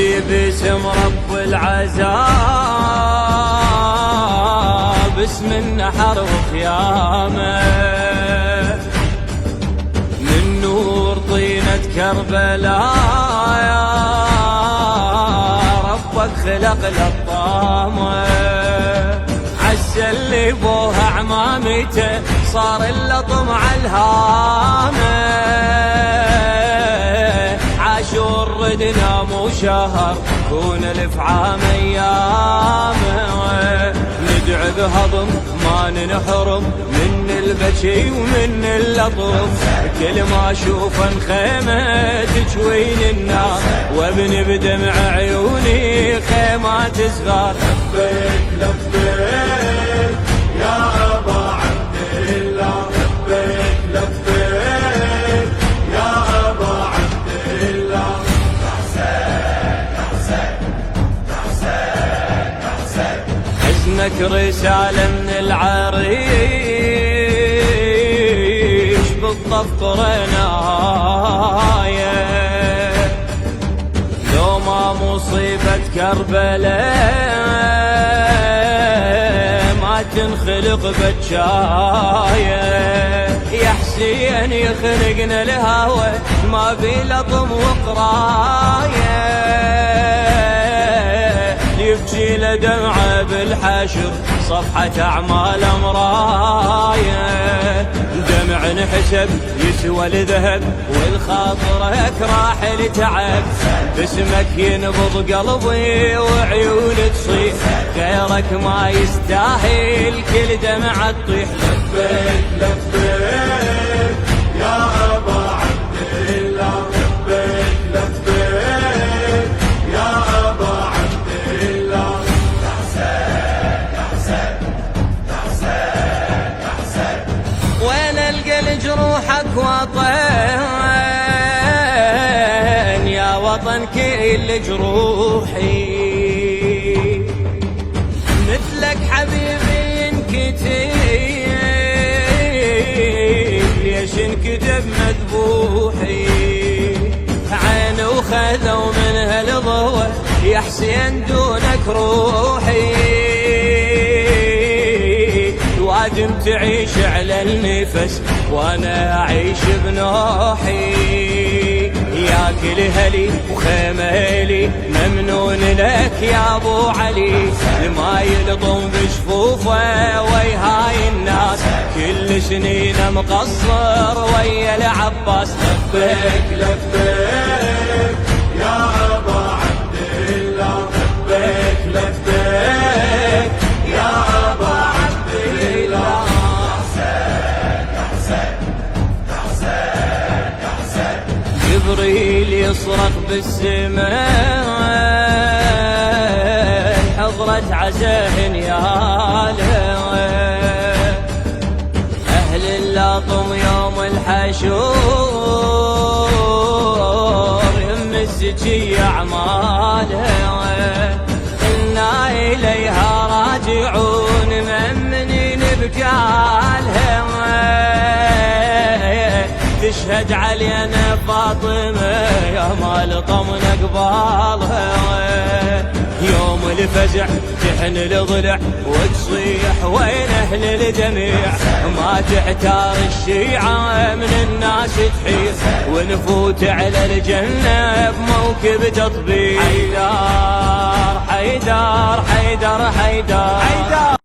نادي باسم رب العذاب، اسم النحر وخيامه، من نور طينة كربلاء يا ربك خلق للطامه، عسى اللي بوها عمامته صار اللطم عالهامه، عاشور ردنا مو شهر كون الافعام ايامه، ندعي بهضم ما ننحرم من البكي ومن اللطم، كل ما اشوف خيمه تجوين النار وابن بدمع عيوني خيمات صغار. لبيك لبيك يا أبا عبد الله، لبيك لبيك يا أبا عبد الله. يا حسين يا حسين يا حسين يا حسين، حزنك رسالة من العريش بالطف قرنايا، لو ما مصيبة كربلاء ما تنخلق بجاية، يا حسين يخلقنا الهوى ما بي لطم وقراية، يبكي لدمعه بالحشر صفحة أعمال مراية، دمع انحسب يسوى الذهب والخاطرك راح لتعب، باسمك ينبض قلبي وعيون تصيح، غيرك ما يستاهل كل دمعة تطيح. لبيك لبيك يا أبا عبد الله، لبيك لبيك يا أبا عبد الله. يا حسين يا حسين يا حسين يا حسين، وين القى لجروحك وطن يا وطن كل جروحي، مثلك حبيبي ينكتب ليش انكتب مذبوحي، عين وخذوا من هالضوء يا حسين دونك روحي، وادم تعيش على النفس وانا اعيش بنوحي، يا كل هلي وخيمالي ممنون لك يا ابو علي، ما يلطم بجفوفه ويهاي الناس كل سنينه مقصر ويا العباس. لبيك لبيك يا أبا عبد الله، لبيك لبيك يا أبا عبد الله. يا حسين يا حسين يا حسين، جبريل يصرخ بالسماء حضرة عزاه نياله، أهل اللطم يوم الحشور يم الزكي أعماله، إنا إليها راجعون ممنين بكالها، تشهد علينا فاطمة يا مال طمن قبالها، يوم الفزع تحن الضلع وتصيح وين اهل الجميع، ما تحتار الشيعة من الناس تحير، ونفوت على الجنة بموكب تطبيق. حيدار حيدار حيدار حيدار حيدار